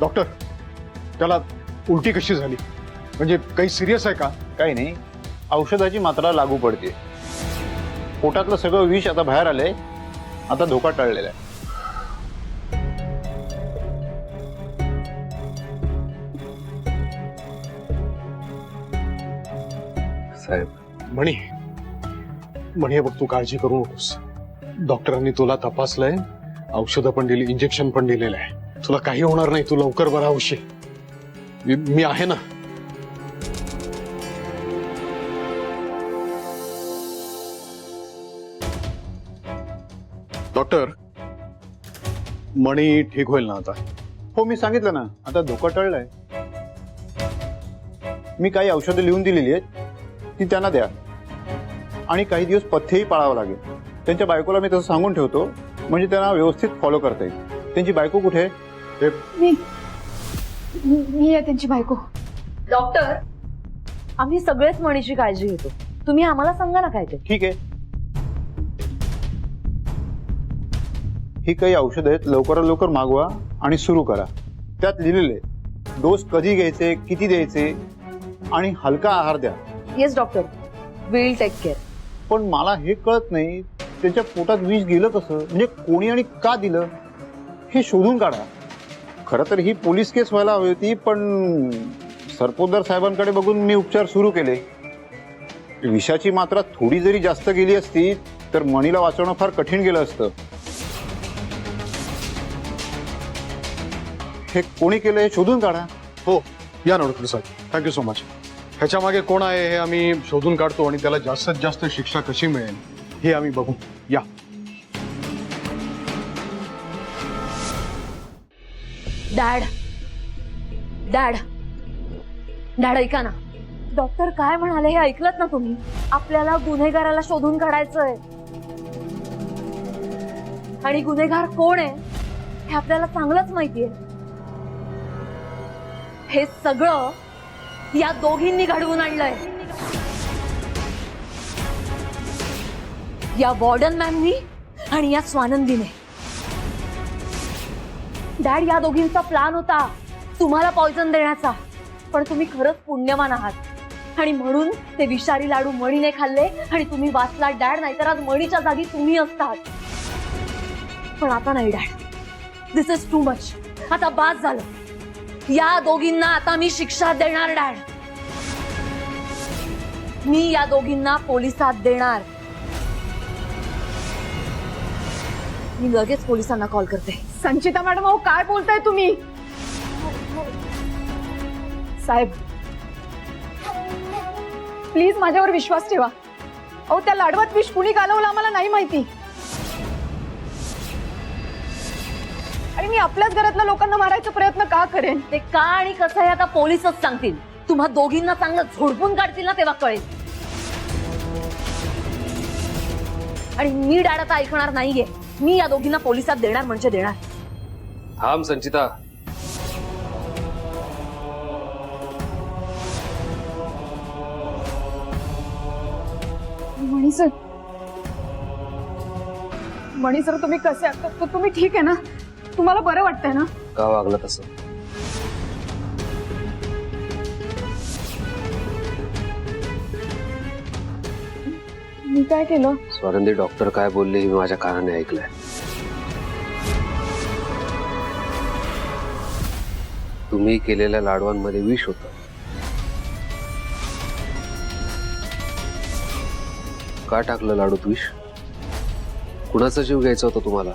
Doctor त्याला उलटी कशी झाली म्हणजे काही सिरियस आहे का? काही नाही, औषधाची मात्रा लागू पडते. पोटातलं सगळं विष आता बाहेर आलंय, आता धोका टळलेला आहे. साहेब म्हणी म्हणे बघ, तू काळजी करू नकोस. डॉक्टरांनी तुला तपासलंय, औषधं पण दिली, इंजेक्शन पण दिलेलं आहे. तुला काही होणार नाही, तू लवकर बरा होशील. मी आहे ना. डॉक्टर मणी ठीक होईल ना आता? हो, मी सांगितलं ना, आता धोका टळलाय. मी काही औषधं लिहून दिलेली आहेत, ती त्यांना द्या आणि काही दिवस पथ्यही पाळावं लागेल. त्यांच्या बायकोला मी तसं सांगून ठेवतो, म्हणजे त्यांना व्यवस्थित फॉलो करता येईल. त्यांची बायको कुठे आहे? मी आहे त्यांची बायको. डॉक्टर, आम्ही सगळेच मणीची काळजी घेतो, तुम्ही आम्हाला सांगा ना काय ते. ठीक आहे, ही काही औषधं आहेत, लवकरात लवकर मागवा आणि सुरू करा. त्यात लिहिलेले डोस कधी घ्यायचे, किती द्यायचे आणि हलका आहार द्या. Yes doctor, will take care. पण मला हे कळत नाही, त्यांच्या पोटात विष गेलं कसं, म्हणजे कोणी आणि का दिलं हे शोधून काढा. खरं तर ही पोलीस केस व्हायला हवी होती, पण सरपोतदार साहेबांकडे बघून मी उपचार सुरू केले. विषाची मात्रा थोडी जरी जास्त गेली असती तर मणीला वाचवणं फार कठीण गेलं असतं. हे कोणी केलं हे शोधून काढा. हो या नोडकर साहेब, थँक्यू सो मच. ह्याच्या मागे कोण आहे हे आम्ही शोधून काढतो आणि त्याला जास्तीत जास्त शिक्षा कशी मिळेल हे आम्ही बघू. या. डॅड डॅड डॅड ऐका ना. डॉक्टर काय म्हणाले हे ऐकलत ना तुम्ही? आपल्याला गुन्हेगाराला शोधून काढायचंय आणि गुन्हेगार कोण आहे हे आपल्याला चांगलंच माहितीये. हे सगळं या दोघींनी घडवून आणलंय. या वॉर्डन मॅमनी आणि या स्वानंदीने. डॅड, या दोघींचा प्लॅन होता तुम्हाला पॉइझन देण्याचा, पण तुम्ही खरंच पुण्यवान आहात आणि म्हणून ते विषारी लाडू मणीने खाल्ले आणि तुम्ही वाचलात डॅड, नाहीतर आज मणीच्या जागी तुम्ही असतात. पण आता नाही dad, this is too much. आता बास झालं. या दोघींना आता मी शिक्षा देणार डॅड. मी या दोघींना पोलिसात देणार. मी लगेच पोलिसांना कॉल करते. संचिता मॅडम, अहो काय बोलताय तुम्ही? साहेब प्लीज माझ्यावर विश्वास ठेवा. अहो त्या लाडवात विष कुणी घालवलं आम्हाला नाही माहिती, आणि मी आपल्याच घरातल्या लोकांना मारायचा प्रयत्न का करेन? ते का आणि कसं आहे आता पोलिसच सांगतील. तुम्हा दोघींना चांगलं झोडपून काढतील ना, तेव्हा कळेल. आणि मी डॅड आता ऐकणार नाहीये. मी या दोघींना पोलिसात देणार म्हणजे देणार. थांब संचिता. मणी सर तुम्ही कसे आहात? तुम्ही ठीक आहे ना? तुम्हाला बरं वाटतंय ना? का वागलं तसं? मी काय केलं? स्वानंदी डॉक्टर काय बोलले हे मी माझ्या कानाने ऐकलंय. तुम्ही केलेल्या लाडवांमध्ये विष होतं. का टाकलं लाडूत विष? कुणाचा जीव घ्यायचा होता तुम्हाला?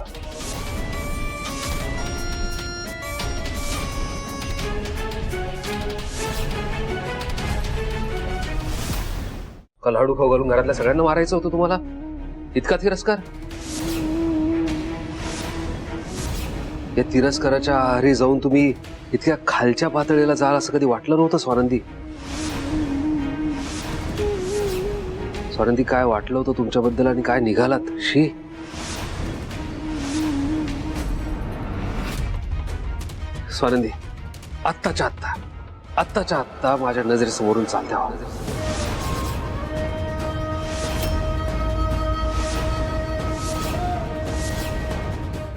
का लाडू खाऊ घालून घरातल्या सगळ्यांना मारायचं होतं तुम्हाला? इतका तिरस्कार? या तिरस्काराच्या आहारी जाऊन तुम्ही इतक्या खालच्या पातळीला जाल असं कधी वाटलं नव्हतं स्वानंदी? स्वानंदी, काय वाटलं होतं तुमच्याबद्दल आणि काय निघालात? शी. स्वानंदी, आत्ताच्या आत्ता माझ्या नजरेसमोरून चालत्या व्हा.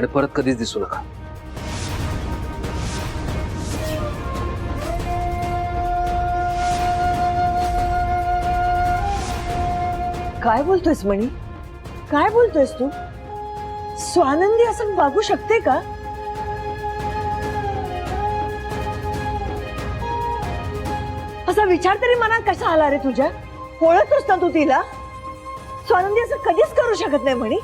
आणि परत कधीच दिसू नका. काय बोलतोयस मणी? काय बोलतोयस तू? स्वानंदी असं वागू शकते का? असा विचार तरी मनात कसा आला रे तुझ्या? ओळखतोस ना तू तिला? स्वानंदी असं कधीच करू शकत नाही म्हणी.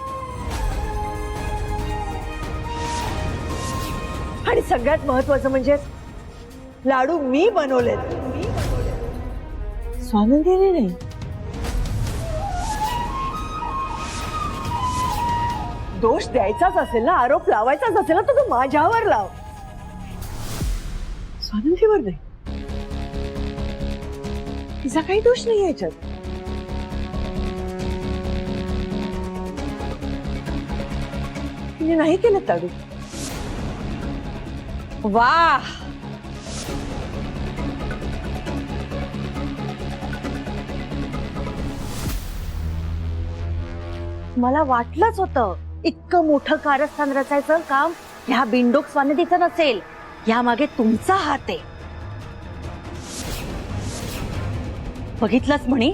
आणि सगळ्यात महत्वाचं म्हणजे लाडू मी बनवलेत. स्वानंदीने नाही. दोष द्यायचाच असेल ना, आरोप लावायचाच असेल ना, तो माझ्यावर लाव, स्वानंदीवर नाही. तिचा काही दोष नाही याच्यात. तिने नाही केलं लाडू. वाह, मला वाटलंच होतं इतकं मोठं कारस्थान रचायचं काम ह्या बिंडोक स्वानंदीचं नसेल, यामागे तुमचा हात आहे. बघितलंस म्हणी,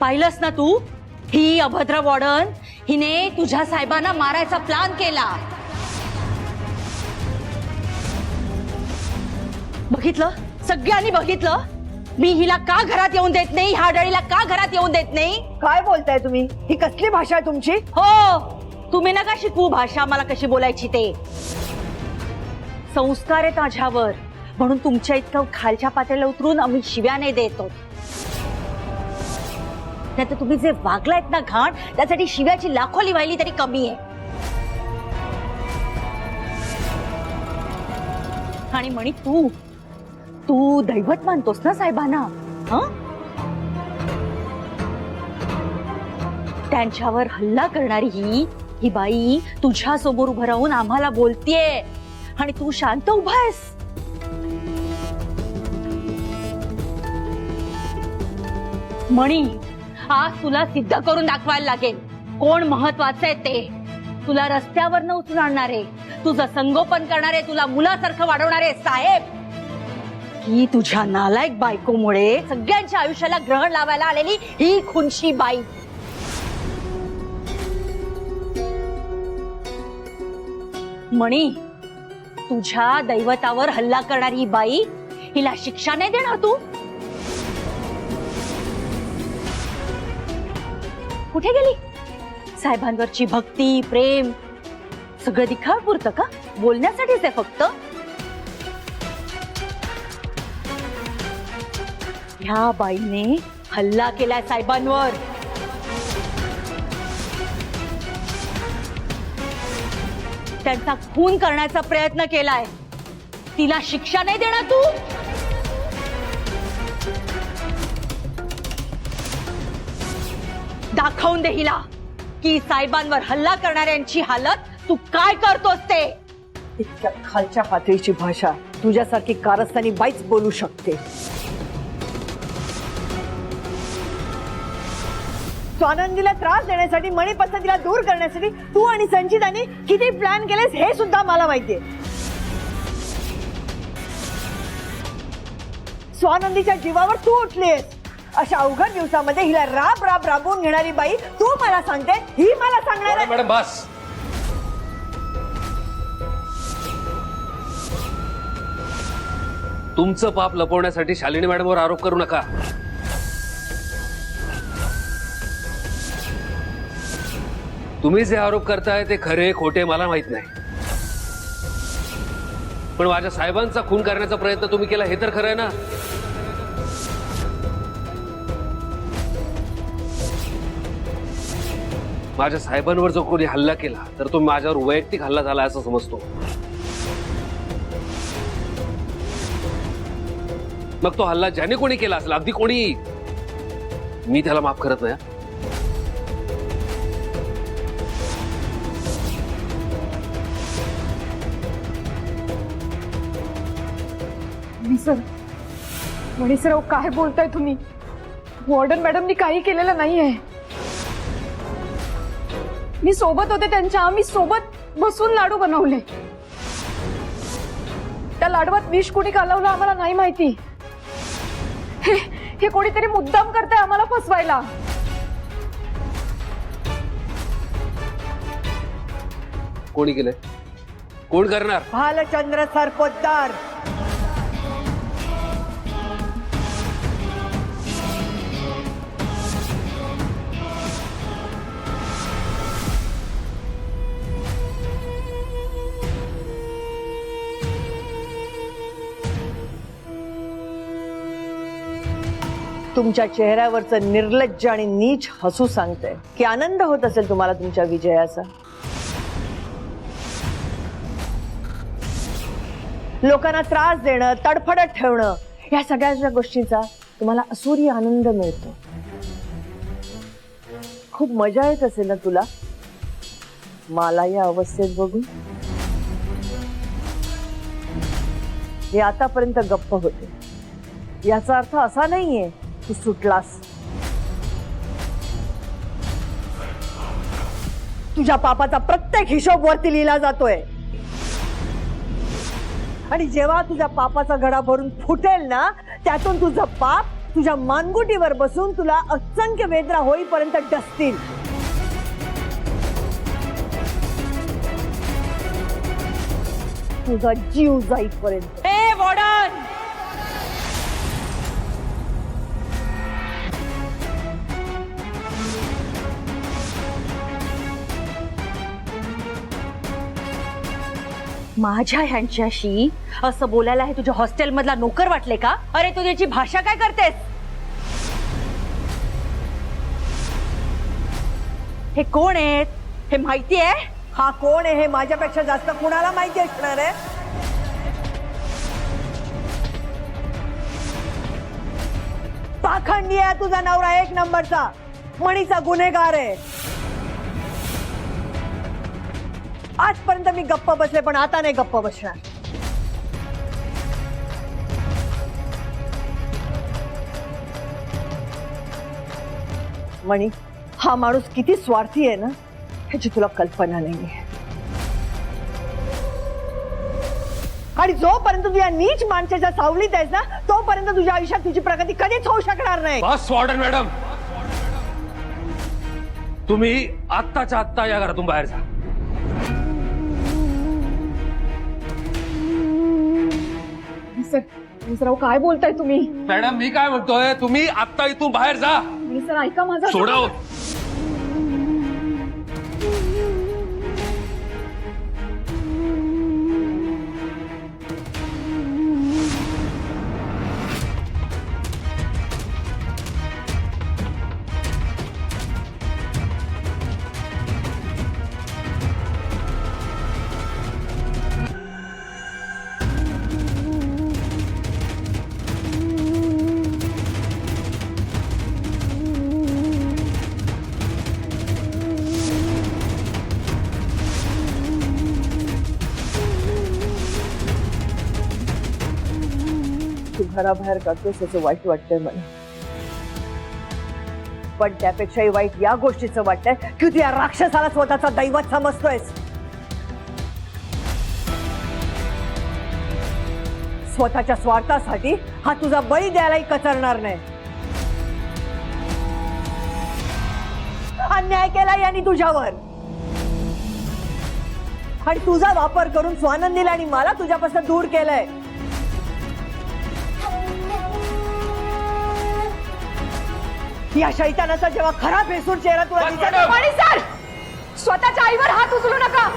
पाहिलंस ना तू? ही अभद्र वॉर्डन हिने तुझ्या साहेबांना मारायचा प्लॅन केला. बघितलं, सगळ्यांनी बघितलं. मी हिला का घरात येऊन देत नाही, ह्या डळीला का घरात येऊन देत नाही? काय बोलताय तुम्ही? ही कसली भाषा आहे तुमची? हो, तुम्ही नका शिकवू भाषा मला कशी बोलायची ते. संस्कार आहे माझ्यावर, म्हणून तुमच्या इतकं खालच्या पातळीला उतरून आम्ही शिव्या नाही देतो. नाही तर तुम्ही जे वागलायत ना घाण, त्यासाठी शिव्याची लाखोली वाहिली तरी कमी आहे. आणि म्हणी तू दैवत मानतोस ना साहेबांना? हं? त्यांच्यावर हल्ला करणारी ही बाई तुझ्या समोर उभं राहून आम्हाला बोलतेय आणि तू शांत उभा आहेस. मणी, आज तुला सिद्ध करून दाखवायला लागेल कोण महत्वाचं आहे ते. तुला रस्त्यावर न उचलून आणणारे, तुझं संगोपन करणारे, तुला मुलासारखं वाढवणारे साहेब, ही तुझ्या नालायक बायकोमुळे सगळ्यांच्या आयुष्याला ग्रहण लावायला आलेली ही खुनशी बाई. मणी, तुझ्या दैवतावर हल्ला करणारी ही बाई, हिला शिक्षा नाही देणार तू? कुठे गेली? साहेबांवरची भक्ती, प्रेम सगळं दिखाव पुरतं का? बोलण्यासाठीच आहे फक्त? ह्या बाईने हल्ला केलाय साहेबांवर. त्यांचा खून करण्याचा प्रयत्न केलाय. तिला शिक्षा नाही देणार तू? दाखवून दे हिला की साहेबांवर हल्ला करणाऱ्यांची हालत तू काय करतोस ते. इतक्या खालच्या पातळीची भाषा तुझ्यासारखी कारस्थानी बाईच बोलू शकते. स्वानंदीला त्रास देण्यासाठी, मणीपासून तिला दूर करण्यासाठी तू आणि संचितांनी किती प्लॅन केलेस हे सुद्धा मला माहितीये. स्वानंदीच्या जीवावर तू उठलीस. अशा अवघड दिवसामध्ये हिला राबवून घेणारी बाई तू मला सांगते, ही मला सांगणार आहे? मॅडम बस. तुमचं पाप लपवण्यासाठी शालिनी मॅडमवर आरोप करू नका. तुम्ही जे आरोप करताय ते खरे खोटे मला माहित नाही, पण माझ्या साहेबांचा खून करण्याचा प्रयत्न तुम्ही केला हे तर खरं आहे ना. माझ्या साहेबांवर जो कोणी हल्ला केला तर तो माझ्यावर वैयक्तिक हल्ला झाला असं समजतो. मग तो हल्ला ज्याने कोणी केला असेल, अगदी कोणी, मी त्याला माफ करत नाही. मणीसराव काय बोलताय तुम्ही? वॉर्डन मॅडमनी काही केलेलं नाहीये. मी सोबत होते त्यांच्या, आम्ही सोबत बसून लाडू बनवले. त्या लाडवात विष कुणी घालवलं आम्हाला नाही माहिती. हे कोणीतरी मुद्दाम करतंय आम्हाला फसवायला. कोणी केलंय? कोण करणार? भालचंद्र सरपोतदार. तुमच्या चेहऱ्यावरचं निर्लज्ज आणि नीच हसू सांगते की आनंद होत असेल तुम्हाला तुमच्या विजयाचा. लोकांना त्रास देणं, तडफडत ठेवणं, या सगळ्या गोष्टींचा तुम्हाला असुरी आनंद मिळतो. खूप मजा येत असेल ना तुला मला या अवस्थेत बघून. मी आतापर्यंत गप्प होते, याचा अर्थ असा नाहीये तू सुटलास. तुझ्या पापाचा प्रत्येक हिशोब वरती लिहिला जातोय आणि जेव्हा तुझ्या पापाचा घडा भरून फुटेल ना, त्यातून तुझं पाप तुझ्या मानगुटीवर बसून तुला असंख्य वेदना होईपर्यंत डसतील. तुझा जीव जाईपर्यंत. ए वॉर्डन, माझ्या ह्यांच्याशी असं बोलायला हे तुझ्या हॉस्टेल मधला नोकर वाटले का? अरे तू त्याची भाषा काय करतेस? हे कोण आहेत हे माहिती आहे? हा कोण आहे हे माझ्यापेक्षा जास्त कुणाला माहिती असणार आहे? पाखंडी आहे तुझा नवरा, एक नंबरचा मणीचा गुन्हेगार आहे. आजपर्यंत मी गप्प बसले पण आता नाही गप्प बसणार. मणी, हा माणूस किती स्वार्थी आहे ना ह्याची तुला कल्पना नाहीये. आणि जोपर्यंत तू या नीच माणसाच्या सावलीत आहेस ना, तोपर्यंत तुझ्या आयुष्यात तुझी प्रगती कधीच होऊ शकणार नाही. बस वॉर्डन मॅडम, तुम्ही आत्ताच्या आत्ता या घरातून बाहेर जा. सर काय बोलताय तुम्ही? मॅडम मी काय म्हणतोय, तुम्ही आत्ता इथून बाहेर जा. सर ऐका माझा. सोडा हो. तू घराबाहेर काढतोस असं वाईट वाटतंय मला, पण त्यापेक्षाही वाईट या गोष्टीचं वाटतंय की तू या राक्षसाला स्वतःचा दैवत समजतोयस. स्वतःच्या स्वार्थासाठी हा तुझा बळी द्यायलाही कचरणार नाही. अन्याय केला यांनी तुझ्यावर आणि तुझा वापर करून स्वानंदीला आणि मला तुझ्यापासून दूर केलंय. या शैतानाचा जेव्हा खरा भेसूर चेहरा तुला दिसेल. मणी सर, स्वतःच्या आईवर हात उचलू नका.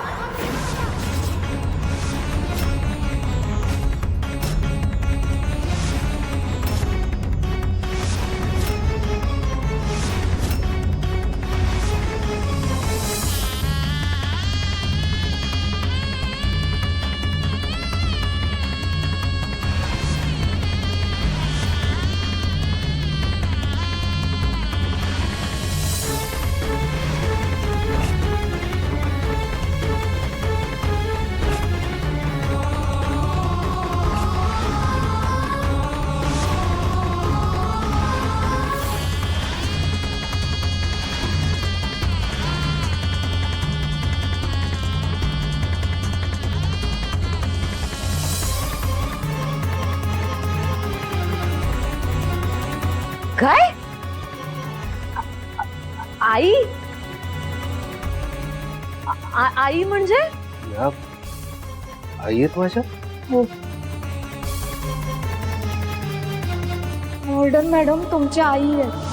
काय आई आई म्हणजे या आई आहेत माझ्या? वॉर्डन मॅडम तुमची आई आहे.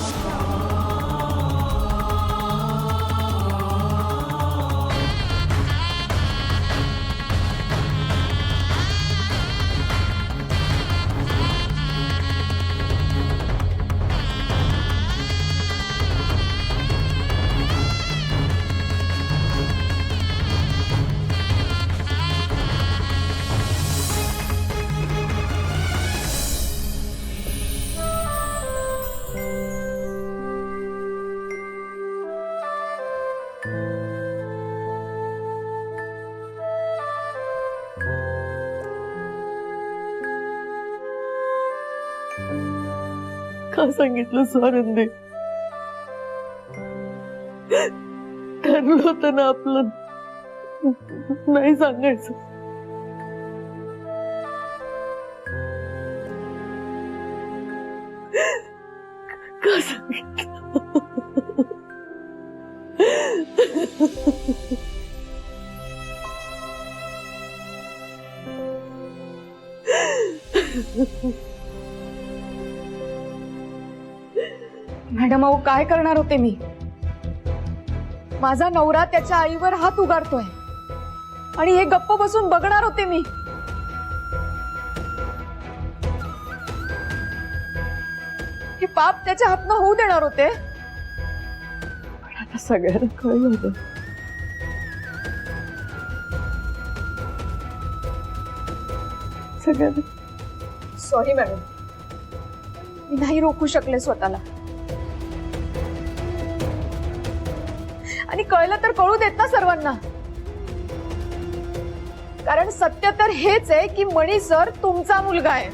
का सांगितलं स्वानंदी? ठरलं होतं ना आपलं नाही सांगायचं. का सांगितलं? मॅडम अहो काय करणार होते मी? माझा नवरा त्याच्या आईवर हात उगारतोय आणि हे गप्प बसून बघणार होते मी. हे पाप त्याच्या हातनं होऊ देणार होते. पण आता सगळ्यांना कळलं होतं. सगळ्यांना सॉरी मॅडम, मी नाही रोखू शकले स्वतःला. आणि कळलं तर कळू देत ना सर्वांना, कारण सत्य तर हेच आहे की मणी सर तुमचा मुलगा आहे.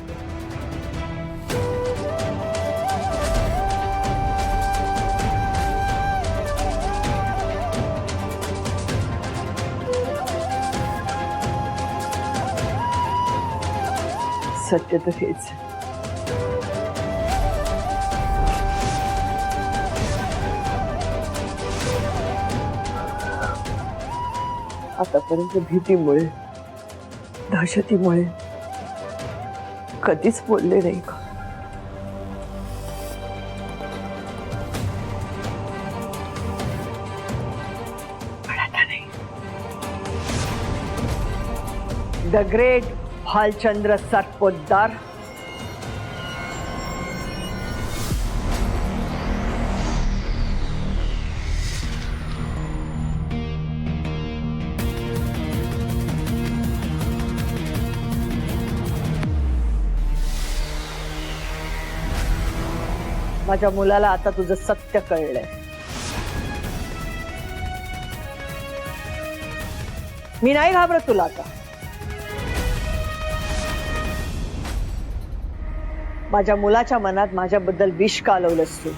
सत्य तर हेच. आतापर्यंत भीतीमुळे दहशतीमुळे कधीच बोलले नाही का? पण आता नाही. द ग्रेट भालचंद्र सरपोतदार माझ्या मुलाला आता तुझं सत्य कळलंय. मी नाही घाबरत तुला आता. माझ्या मुलाच्या मनात माझ्याबद्दल विष कालवलंस तू.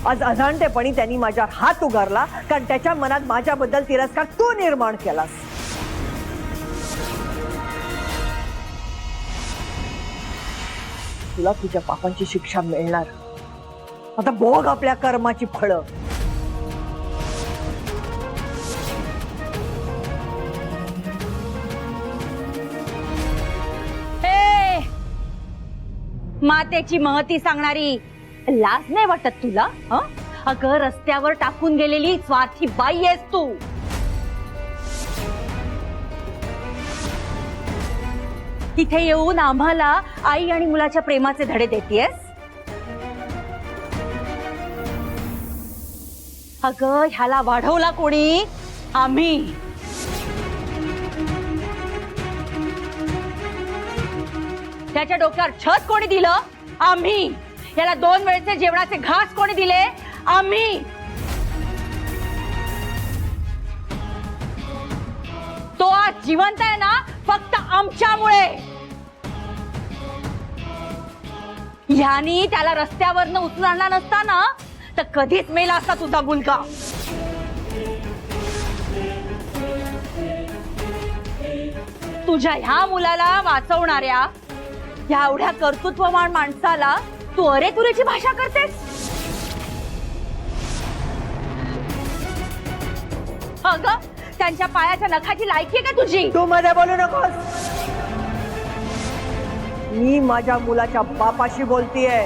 आज अजाणतेपणी त्यांनी माझ्यावर हात उगारला कारण त्याच्या मनात माझ्याबद्दल तिरस्कार तू निर्माण केलास. तुला तुझ्या पापांची शिक्षा मिळणार. आता भोग आपल्या कर्माची फळं. मातेची महती सांगणारी लाज नाही वाटत तुला? अगं रस्त्यावर टाकून गेलेली स्वार्थी बाई आहेस तू. इथे येऊन आम्हाला आई आणि मुलाच्या प्रेमाचे धडे देतेस. अगं ह्याला वाढवला कोणी? आम्ही. त्याच्या डोक्यावर छत कोणी दिलं? आम्ही. याला 2 वेळचे जेवणाचे घास कोणी दिले? आम्ही. तो आज जिवंत आहे ना फक्त आमच्यामुळे. ह्यानी त्याला रस्त्यावरनं उचलून आणला नसता ना तर कधीच मेला असता तुझा मुलगा. तुझ्या ह्या मुलाला वाचवणाऱ्या ह्या एवढ्या कर्तृत्ववान माणसाला तू अरे तुरेची भाषा करतेस? अगं त्यांच्या पायाच्या नखाची लायकी आहे का तुझी? तू मध्ये बोलू नकोस. मी माझ्या मुलाच्या बापाशी बोलतीये.